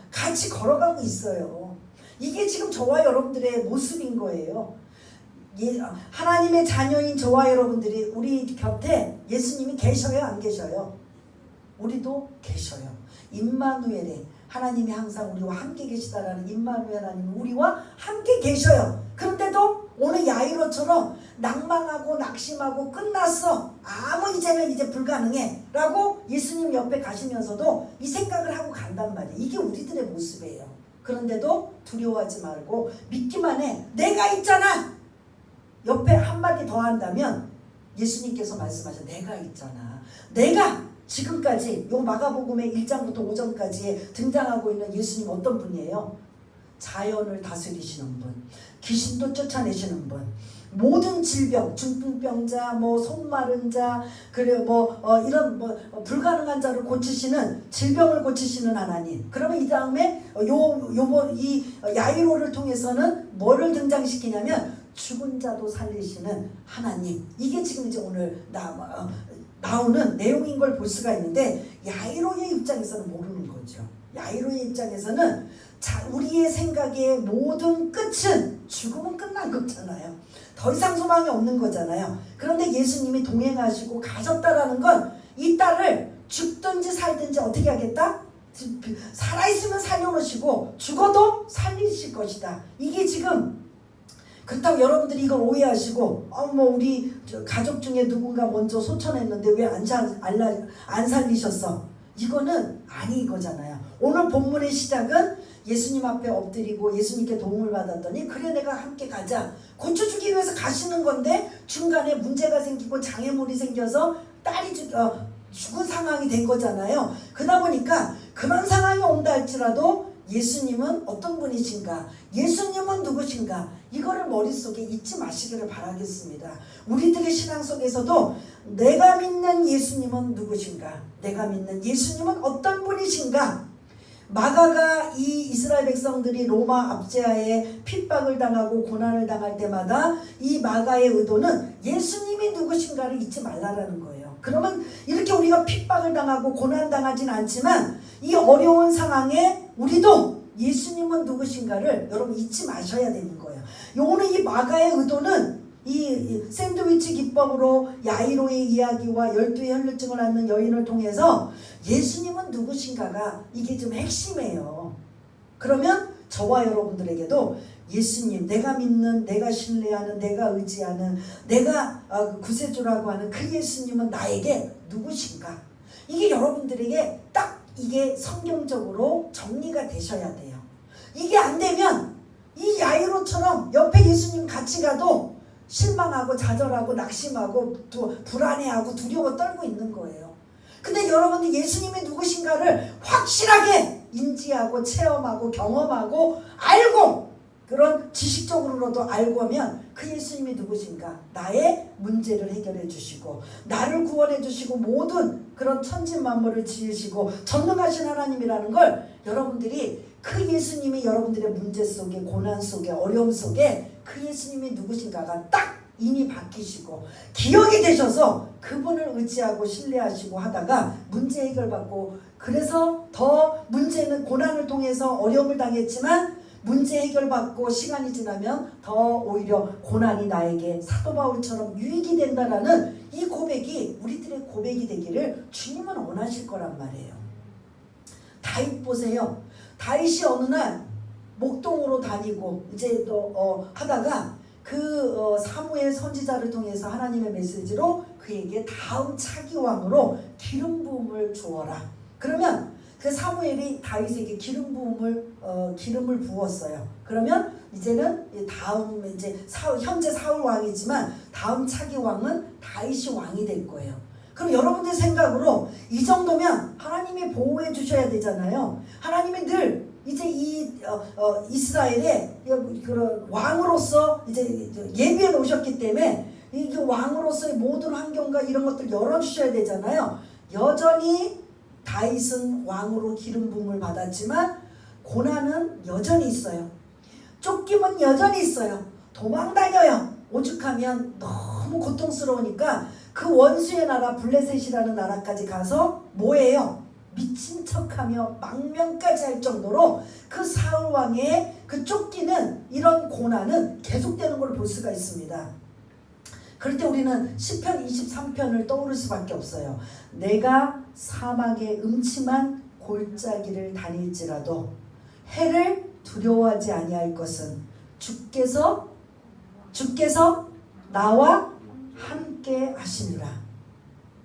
같이 걸어가고 있어요. 이게 지금 저와 여러분들의 모습인 거예요. 하나님의 자녀인 저와 여러분들이 우리 곁에 예수님이 계셔요, 안 계셔요? 우리도 계셔요. 임마누엘에 하나님이 항상 우리와 함께 계시다라는 임마누엘 하나님 우리와 함께 계셔요. 그런데도 오늘 야이로처럼 낭망하고 낙심하고 끝났어. 이제는 이제 불가능해 라고 예수님 옆에 가시면서도 이 생각을 하고 간단 말이에요. 이게 우리들의 모습이에요. 그런데도 두려워하지 말고 믿기만 해. 내가 있잖아. 옆에 한마디 더 한다면 예수님께서 말씀하셔. 내가 있잖아. 내가 지금까지 요 마가복음의 1장부터 5장까지에 등장하고 있는 예수님 어떤 분이에요? 자연을 다스리시는 분, 귀신도 쫓아내시는 분, 모든 질병, 중풍병자, 손 마른 자, 이런 불가능한 자를 고치시는, 질병을 고치시는 하나님. 그러면 이 다음에 이 야이로를 통해서는 뭐를 등장시키냐면 죽은 자도 살리시는 하나님. 이게 지금 이제 오늘 나오는 내용인 걸 볼 수가 있는데, 야이로의 입장에서는 모르는 거죠. 야이로의 입장에서는 우리의 생각의 모든 끝은 죽으면 끝난 거잖아요. 더 이상 소망이 없는 거잖아요. 그런데 예수님이 동행하시고 가셨다라는 건 이 딸을 죽든지 살든지 어떻게 하겠다? 살아있으면 살려놓으시고 죽어도 살리실 것이다. 이게 지금, 그렇다고 여러분들이 이걸 오해하시고 우리 가족 중에 누군가 먼저 소천했는데 왜 안 살리셨어? 이거는 아닌 거잖아요. 오늘 본문의 시작은 예수님 앞에 엎드리고 예수님께 도움을 받았더니 그래 내가 함께 가자. 고쳐주기 위해서 가시는 건데 중간에 문제가 생기고 장애물이 생겨서 딸이 죽은 상황이 된 거잖아요. 그러다 보니까 그런 상황이 온다 할지라도 예수님은 어떤 분이신가? 예수님은 누구신가? 이거를 머릿속에 잊지 마시기를 바라겠습니다. 우리들의 신앙 속에서도 내가 믿는 예수님은 누구신가? 내가 믿는 예수님은 어떤 분이신가? 마가가 이 이스라엘 백성들이 로마 압제하에 핍박을 당하고 고난을 당할 때마다 이 마가의 의도는 예수님이 누구신가를 잊지 말라라는 거예요. 그러면 이렇게 우리가 핍박을 당하고 고난당하진 않지만 이 어려운 상황에 우리도 예수님은 누구신가를 여러분 잊지 마셔야 되는 거예요. 오늘 이 마가의 의도는 이 샌드위치 기법으로 야이로의 이야기와 12의 혈류증을 앓는 여인을 통해서 예수님은 누구신가가 이게 좀 핵심이에요. 그러면 저와 여러분들에게도 예수님, 내가 믿는, 내가 신뢰하는, 내가 의지하는, 내가 구세주라고 하는 그 예수님은 나에게 누구신가? 이게 여러분들에게 딱 이게 성경적으로 정리가 되셔야 돼요. 이게 안 되면 이 야이로처럼 옆에 예수님 같이 가도 실망하고 좌절하고 낙심하고 불안해하고 두려워 떨고 있는 거예요. 근데 여러분들 예수님이 누구신가를 확실하게 인지하고 체험하고 경험하고 알고 그런 지식적으로도 알고 하면 그 예수님이 누구신가? 나의 문제를 해결해 주시고 나를 구원해 주시고 모든 그런 천지 만물을 지으시고 전능하신 하나님이라는 걸 여러분들이 그 예수님이 여러분들의 문제 속에 고난 속에 어려움 속에 그 예수님이 누구신가가 딱 인이 바뀌시고 기억이 되셔서 그분을 의지하고 신뢰하시고 하다가 문제 해결받고 그래서 더 문제는 고난을 통해서 어려움을 당했지만 문제 해결받고 시간이 지나면 더 오히려 고난이 나에게 사도 바울처럼 유익이 된다라는 이 고백이 우리들의 고백이 되기를 주님은 원하실 거란 말이에요. 다윗 보세요. 다윗이 어느 날 목동으로 다니고 이제 또 하다가 그 사무엘 선지자를 통해서 하나님의 메시지로 그에게 다음 차기 왕으로 기름 부음을 주어라. 그러면 그 사무엘이 다윗에게 기름을 부었어요. 그러면 이제는 다음 이제 현재 사울 왕이지만 다음 차기 왕은 다윗이 왕이 될 거예요. 그럼 여러분들 생각으로 이 정도면 하나님이 보호해 주셔야 되잖아요. 하나님이 늘 이제 이 이스라엘의 그런 왕으로서 이제 예비해 놓으셨기 때문에 이 왕으로서의 모든 환경과 이런 것들 열어주셔야 되잖아요. 여전히 다윗은 왕으로 기름 부음을 받았지만 고난은 여전히 있어요. 쫓김은 여전히 있어요. 도망다녀요. 오죽하면 너무 고통스러우니까 그 원수의 나라 블레셋이라는 나라까지 가서 뭐예요? 미친 척하며 망명까지 할 정도로 그 사울 왕의 그 쫓기는 이런 고난은 계속되는 걸 볼 수가 있습니다. 그럴 때 우리는 시편 23편을 떠오를 수밖에 없어요. 내가 사막의 음침한 골짜기를 다닐지라도 해를 두려워하지 아니할 것은 주께서 나와 함께 하시니라.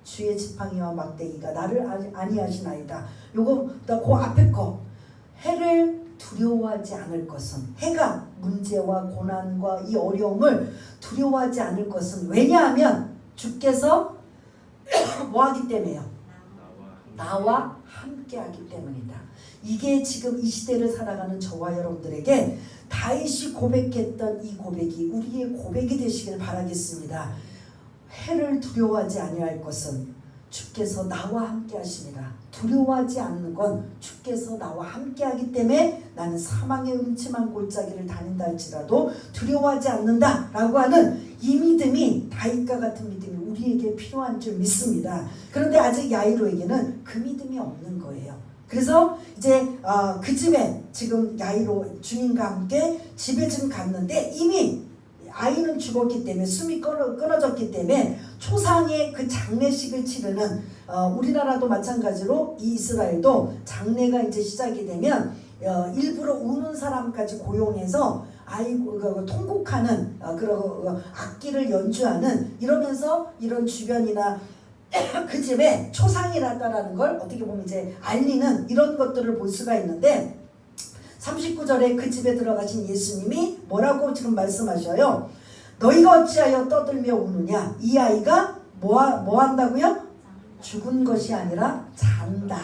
주의 지팡이와 막대기가 나를 아니하시나이다. 요거 그 앞에 거 해를 두려워하지 않을 것은, 해가 문제와 고난과 이 어려움을 두려워하지 않을 것은, 왜냐하면 주께서 뭐하기 때문에요? 나와 함께하기 때문이다. 이게 지금 이 시대를 살아가는 저와 여러분들에게 다윗이 고백했던 이 고백이 우리의 고백이 되시길 바라겠습니다. 해를 두려워하지 아니할 것은 주께서 나와 함께 하시니라. 두려워하지 않는 건 주께서 나와 함께 하기 때문에 나는 사망의 음침한 골짜기를 다닌다 할지라도 두려워하지 않는다 라고 하는 이 믿음이, 다윗과 같은 믿음이 우리에게 필요한 줄 믿습니다. 그런데 아직 야이로에게는 그 믿음이 없는 거예요. 그래서 이제 그 집에 지금 야이로 주님과 함께 집에 지금 갔는데 이미 아이는 죽었기 때문에 숨이 끊어졌기 때문에 초상의 그 장례식을 치르는, 우리나라도 마찬가지로 이 이스라엘도 장례가 이제 시작이 되면 일부러 우는 사람까지 고용해서 아이고 통곡하는 그런 악기를 연주하는, 이러면서 이런 주변이나 그 집에 초상이 났다라는 걸 어떻게 보면 이제 알리는 이런 것들을 볼 수가 있는데, 39절에 그 집에 들어가신 예수님이 뭐라고 지금 말씀하셔요? 너희가 어찌하여 떠들며 우느냐? 이 아이가 뭐 한다고요? 죽은 것이 아니라 잔다.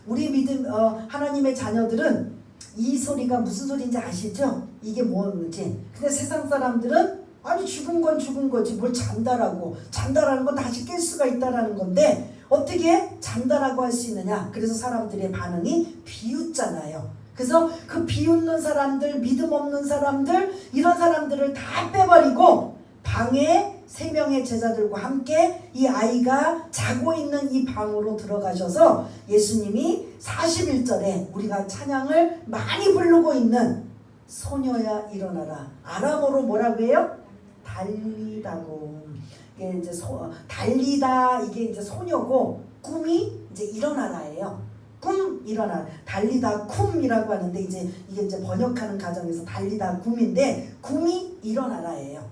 우리 믿음 하나님의 자녀들은 이 소리가 무슨 소리인지 아시죠? 이게 뭔지. 근데 세상 사람들은 아니 죽은 건 죽은 거지 뭘 잔다라고. 잔다라는 건 다시 깰 수가 있다라는 건데 어떻게 잔다라고 할 수 있느냐? 그래서 사람들의 반응이 비웃잖아요. 그래서 그 비웃는 사람들, 믿음 없는 사람들, 이런 사람들을 다 빼버리고 방에 3명의 제자들과 함께 이 아이가 자고 있는 이 방으로 들어가셔서 예수님이 41절에 우리가 찬양을 많이 부르고 있는 소녀야 일어나라. 아람어로 뭐라고 해요? 달리다고. 이게 이제 달리다, 이게 이제 소녀고, 꿈이 이제 일어나라예요. 꿈 일어나. 달리다 쿰이라고 하는데 이제 이게 이제 번역하는 과정에서 달리다 쿰인데 꿈이 일어나라예요.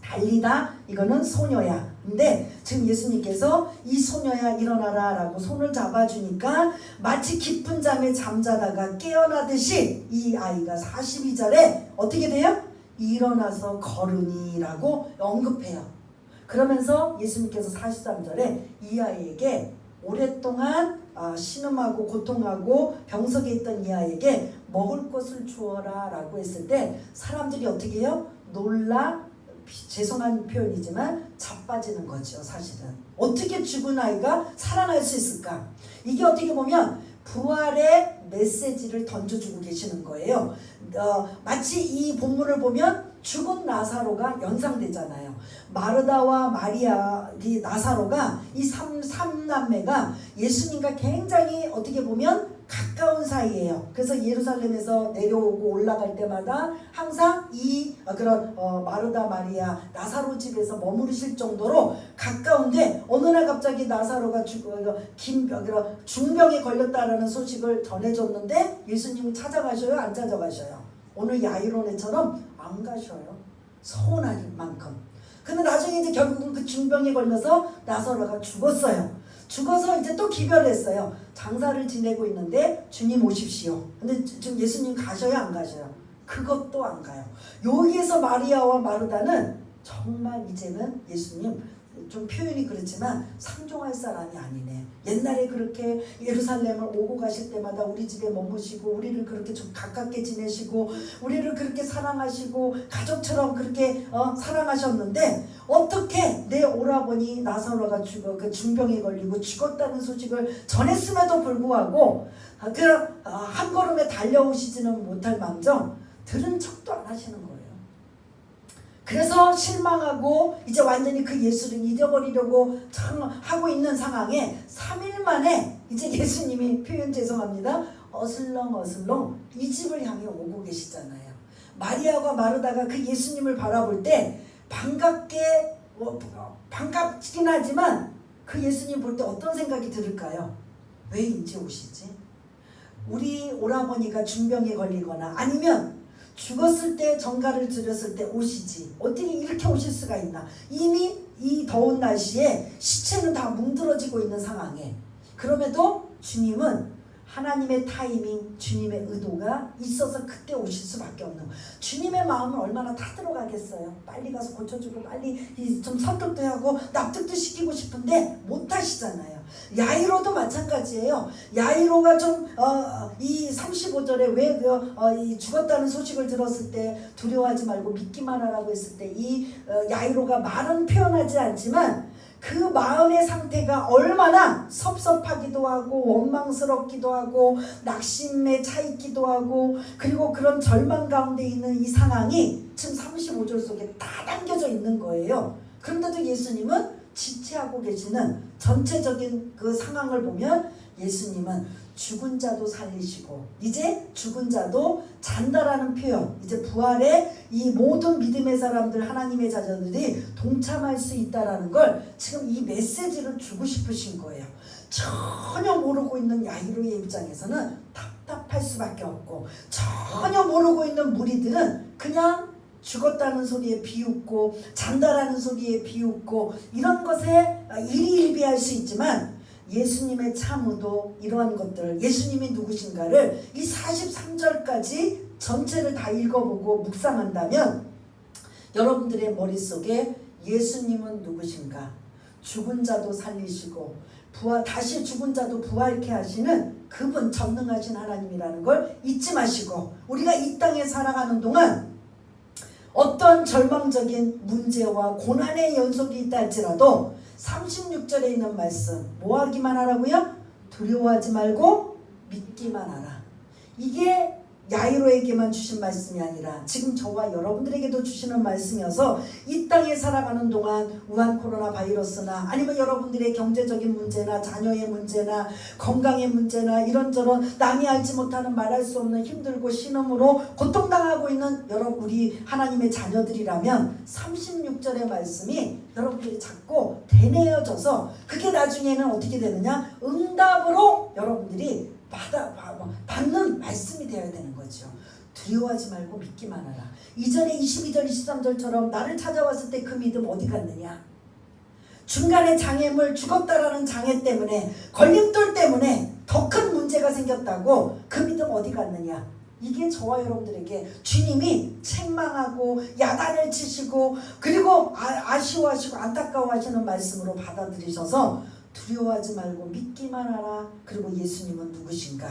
달리다 이거는 소녀야. 근데 지금 예수님께서 이 소녀야 일어나라 라고 손을 잡아주니까 마치 깊은 잠에 잠자다가 깨어나듯이 이 아이가 42절에 어떻게 돼요? 일어나서 걸으니 라고 언급해요. 그러면서 예수님께서 43절에 이 아이에게 오랫동안 신음하고 고통하고 병석에 있던 이 아이에게 먹을 것을 주어라 라고 했을 때 사람들이 어떻게 해요? 놀라, 죄송한 표현이지만 자빠지는 거죠. 사실은 어떻게 죽은 아이가 살아날 수 있을까? 이게 어떻게 보면 부활의 메시지를 던져주고 계시는 거예요. 마치 이 본문을 보면 죽은 나사로가 연상되잖아요. 마르다와 마리아, 이 나사로가 이 삼남매가 예수님과 굉장히 어떻게 보면 가까운 사이예요. 그래서 예루살렘에서 내려오고 올라갈 때마다 항상 이 그런 마르다, 마리아, 나사로 집에서 머무르실 정도로 가까운데 어느 날 갑자기 나사로가 중병에 걸렸다라는 소식을 전해줬는데 예수님이 찾아가셔요? 안 찾아가셔요? 오늘 야이로네처럼 안 가셔요. 서운할 만큼. 근데 나중에 이제 결국은 그 중병에 걸려서 나사로가 죽었어요. 죽어서 이제 또 기별했어요. 장사를 지내고 있는데 주님 오십시오. 근데 지금 예수님 가셔요? 안 가셔요? 그것도 안 가요. 여기에서 마리아와 마르다는 정말 이제는 예수님 좀 표현이 그렇지만 상종할 사람이 아니네. 옛날에 그렇게 예루살렘을 오고 가실 때마다 우리 집에 머무시고 우리를 그렇게 좀 가깝게 지내시고 우리를 그렇게 사랑하시고 가족처럼 그렇게 사랑하셨는데 어떻게 내 오라버니 나사로가 그 중병에 걸리고 죽었다는 소식을 전했음에도 불구하고 한 걸음에 달려오시지는 못할 망정 들은 척도 안 하시는 거예요. 그래서 실망하고 이제 완전히 그 예수를 잊어버리려고 하고 있는 상황에 3일 만에 이제 예수님이 표현 죄송합니다. 어슬렁어슬렁 이 집을 향해 오고 계시잖아요. 마리아와 마르다가 그 예수님을 바라볼 때 반갑긴 하지만 그 예수님 볼 때 어떤 생각이 들을까요? 왜 이제 오시지? 우리 오라버니가 중병에 걸리거나 아니면 죽었을 때 정가를 드렸을 때 오시지 어떻게 이렇게 오실 수가 있나. 이미 이 더운 날씨에 시체는 다 뭉들어지고 있는 상황에 그럼에도 주님은 하나님의 타이밍 주님의 의도가 있어서 그때 오실 수밖에 없는 거예요. 주님의 마음은 얼마나 다 들어가겠어요. 빨리 가서 고쳐주고 빨리 좀 설득도 하고 납득도 시키고 싶은데 못 하시잖아요. 야이로도 마찬가지예요. 야이로가 좀 이 35절에 왜 죽었다는 소식을 들었을 때 두려워하지 말고 믿기만 하라고 했을 때 이 야이로가 말은 표현하지 않지만 그 마음의 상태가 얼마나 섭섭하기도 하고 원망스럽기도 하고 낙심에 차 있기도 하고 그리고 그런 절망 가운데 있는 이 상황이 지금 35절 속에 다 담겨져 있는 거예요. 그런데도 예수님은 지체하고 계시는 전체적인 그 상황을 보면 예수님은 죽은 자도 살리시고 이제 죽은 자도 잔다라는 표현, 이제 부활에 이 모든 믿음의 사람들 하나님의 자녀들이 동참할 수 있다라는 걸 지금 이 메시지를 주고 싶으신 거예요. 전혀 모르고 있는 야이로의 입장에서는 답답할 수밖에 없고 전혀 모르고 있는 무리들은 그냥 죽었다는 소리에 비웃고 잔다라는 소리에 비웃고 이런 것에 일희일비할 수 있지만 예수님의 참으도 이러한 것들 예수님이 누구신가를 이 43절까지 전체를 다 읽어보고 묵상한다면 여러분들의 머릿속에 예수님은 누구신가, 죽은 자도 살리시고 다시 죽은 자도 부활케 하시는 그분 전능하신 하나님이라는 걸 잊지 마시고 우리가 이 땅에 살아가는 동안 어떤 절망적인 문제와 고난의 연속이 있다 할지라도 36절에 있는 말씀 뭐 하기만 하라고요? 두려워하지 말고 믿기만 하라. 이게 야이로에게만 주신 말씀이 아니라 지금 저와 여러분들에게도 주시는 말씀이어서 이 땅에 살아가는 동안 우한 코로나 바이러스나 아니면 여러분들의 경제적인 문제나 자녀의 문제나 건강의 문제나 이런저런 남이 알지 못하는 말할 수 없는 힘들고 신음으로 고통당하고 있는 여러분 우리 하나님의 자녀들이라면 36절의 말씀이 여러분들이 자꾸 되뇌어져서 그게 나중에는 어떻게 되느냐, 응답으로 여러분들이 받는 말씀이 되어야 되는 거죠. 두려워하지 말고 믿기만 하라. 이전에 22절 23절처럼 나를 찾아왔을 때 그 믿음 어디 갔느냐. 중간에 장애물 죽었다라는 장애 때문에 걸림돌 때문에 더 큰 문제가 생겼다고 그 믿음 어디 갔느냐. 이게 저와 여러분들에게 주님이 책망하고 야단을 치시고 그리고 아쉬워하시고 안타까워하시는 말씀으로 받아들이셔서 두려워하지 말고 믿기만 하라. 그리고 예수님은 누구신가?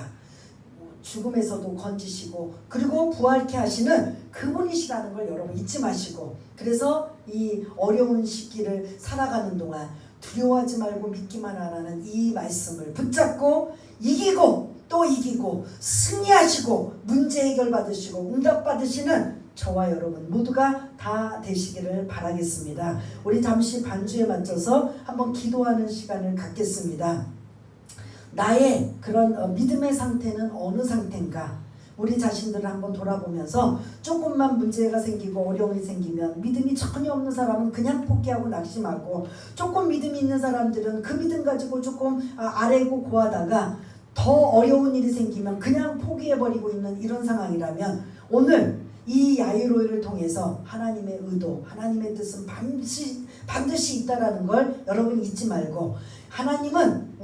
죽음에서도 건지시고 그리고 부활케 하시는 그분이시라는 걸 여러분 잊지 마시고 그래서 이 어려운 시기를 살아가는 동안 두려워하지 말고 믿기만 하라는 이 말씀을 붙잡고 이기고 또 이기고 승리하시고 문제 해결 받으시고 응답 받으시는 저와 여러분 모두가 다 되시기를 바라겠습니다. 우리 잠시 반주에 맞춰서 한번 기도하는 시간을 갖겠습니다. 나의 그런 믿음의 상태는 어느 상태인가? 우리 자신들을 한번 돌아보면서 조금만 문제가 생기고 어려움이 생기면 믿음이 전혀 없는 사람은 그냥 포기하고 낙심하고 조금 믿음이 있는 사람들은 그 믿음 가지고 조금 아래고 고하다가 더 어려운 일이 생기면 그냥 포기해버리고 있는 이런 상황이라면 오늘 이 야이로를 통해서 하나님의 의도, 하나님의 뜻은 반드시 있다라는 걸 여러분 잊지 말고 하나님은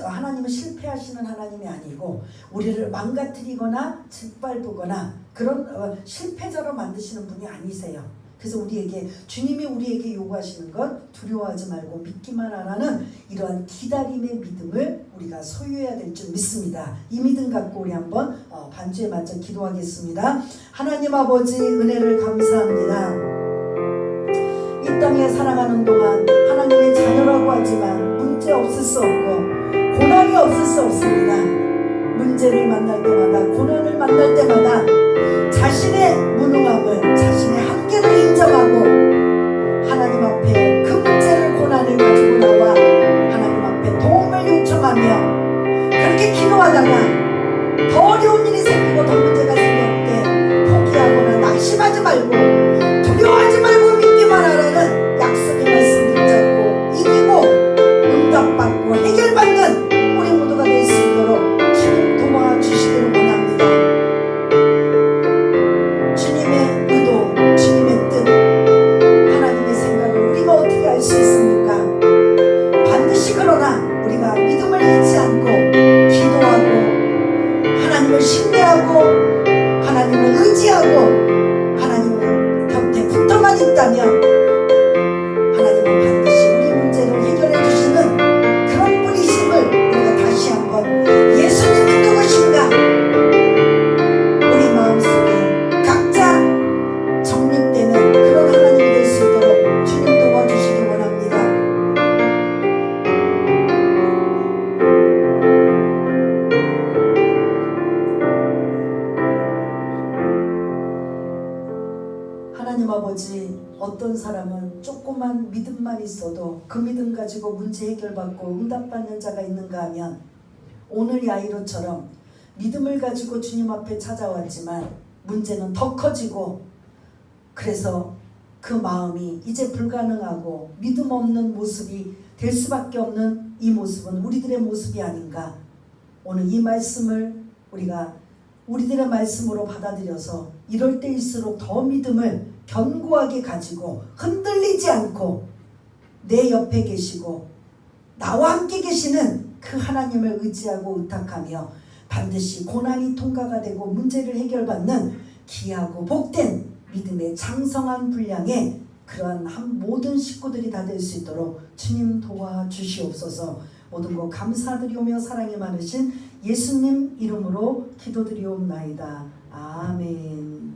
하나님은 실패하시는 하나님이 아니고 우리를 망가뜨리거나 짓밟거나 그런 실패자로 만드시는 분이 아니세요. 그래서 우리에게 주님이 우리에게 요구하시는 건 두려워하지 말고 믿기만 하라는 이러한 기다림의 믿음을 우리가 소유해야 될 줄 믿습니다. 이 믿음 갖고 우리 한번 반주에 맞춰 기도하겠습니다. 하나님 아버지 은혜를 감사합니다. 이 땅에 살아가는 동안 하나님의 자녀라고 하지만 문제 없을 수 없고 고난이 없을 수 없습니다. 문제를 만날 때마다 고난을 만날 때마다 자신의 무능함을 자신의 한계를 인정하고 하나님 앞에 그 문제를 고난을 가지고 나와 하나님 앞에 도움을 요청하며 그렇게 기도하다가 더 어려운 일이 생기고 더 문제가 생길 때 포기하거나 낙심하지 말고 두려워하지 말고 믿기만 하라는 약속의 말씀 붙잡고 이기고 응답받고 해결받는 우리 모두가 될 수 있도록 주님 도와주시기를 원합니다. 주님의 의도, 주님의 뜻, 하나님의 생각을 우리가 어떻게 알 수 있습니까? 반드시 그러나 우리가 믿음을 잃지 않고 기도하고 하나님을 신뢰하고 하나님을 의지하고 하나님을 곁에 붙어만 있다면 하나님은 반드시 우리 문제를 해결해 주시는 그런 분이심을 우리가 다시 한번 예수님이 누구신가 우리 마음속에 각자 정립되는 그런 하나님이 될 수 있도록 주님 도와주시기 원합니다. 하나님 아버지, 어떤 사람은 조그만 믿음만 있어도 그 믿음 가지고 문제 해결받고 응답받는 자가 있는가 하면 오늘 야이로처럼 믿음을 가지고 주님 앞에 찾아왔지만 문제는 더 커지고 그래서 그 마음이 이제 불가능하고 믿음 없는 모습이 될 수밖에 없는 이 모습은 우리들의 모습이 아닌가. 오늘 이 말씀을 우리가 우리들의 말씀으로 받아들여서 이럴 때일수록 더 믿음을 견고하게 가지고 흔들리지 않고 내 옆에 계시고 나와 함께 계시는 그 하나님을 의지하고 의탁하며 반드시 고난이 통과가 되고 문제를 해결받는 귀하고 복된 믿음의 장성한 분량의 그러한 모든 식구들이 다 될 수 있도록 주님 도와주시옵소서. 모든 것 감사드리오며 사랑이 많으신 예수님 이름으로 기도드리옵나이다. 아멘.